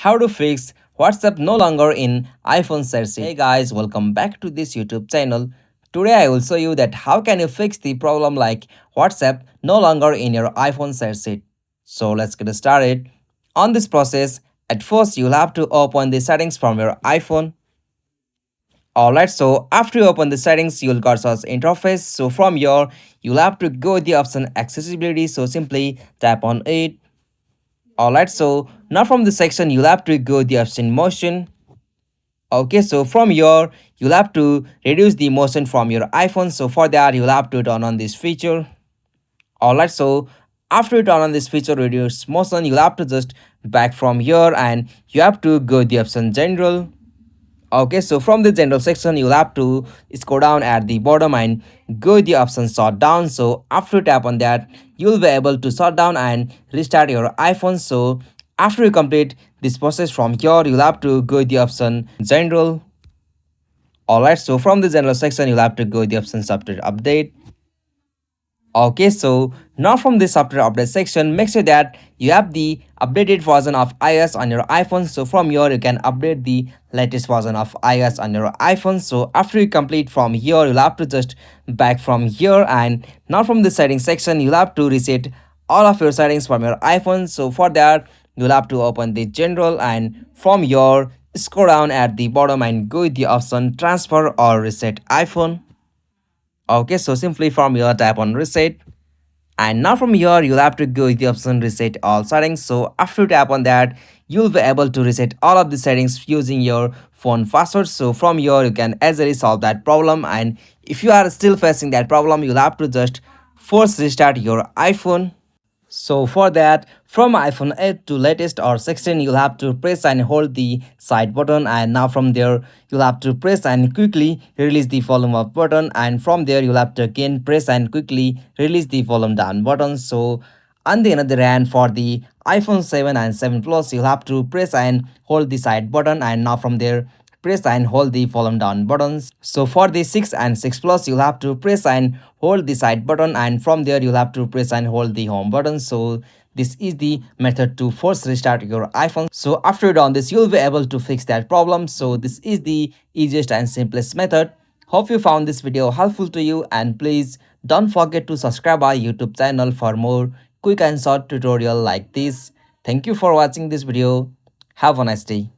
how to fix WhatsApp no longer in iPhone ShareSheet. Hey guys, welcome back to this YouTube channel. Today I will show you that how can you fix the problem like WhatsApp no longer in your iPhone ShareSheet. So let's get started. On this process, at first you'll have to open the settings from your iPhone. Alright, so after you open the settings, you'll got such interface. So from here, you'll have to go the option accessibility. So simply tap on it. Alright, so now from the section, you'll have to go the option motion. Okay, so from here, you'll have to reduce the motion from your iPhone. So for that, you'll have to turn on this feature. Alright, so after you turn on this feature reduce motion, you'll have to just back from here and you have to go the option general. Okay, so from the general section, you'll have to scroll down at the bottom and go the option shut down. So after you tap on that, you'll be able to shut down and restart your iPhone. So after you complete this process from here, you'll have to go the option general. Alright, so from the general section, you'll have to go the option software update. Okay, so now from the software update section, make sure that you have the updated version of iOS on your iPhone. So from here, you can update the latest version of iOS on your iPhone. So after you complete from here, you'll have to just back from here. And now from the settings section, you'll have to reset all of your settings from your iPhone. So for that, you'll have to open the general and from here, scroll down at the bottom and go with the option transfer or reset iPhone. Okay, so simply from here tap on reset and now from here you'll have to go with the option reset all settings. So after you tap on that, you'll be able to reset all of the settings using your phone password. So from here you can easily solve that problem, and if you are still facing that problem, you'll have to just force restart your iPhone. So for that, from iPhone 8 to latest or 16, you'll have to press and hold the side button, and now from there you'll have to press and quickly release the volume up button, and from there you'll have to again press and quickly release the volume down button. So on the another hand, for the iPhone 7 and 7 Plus, you'll have to press and hold the side button, and now from there press and hold the volume down buttons. So for the 6 and 6 Plus, you'll have to press and hold the side button, and from there you'll have to press and hold the home button. So this is the method to force restart your iPhone. So after you done this, you'll be able to fix that problem. So this is the easiest and simplest method. Hope you found this video helpful to you, and please don't forget to subscribe our YouTube channel for more quick and short tutorial like this. Thank you for watching this video. Have a nice day.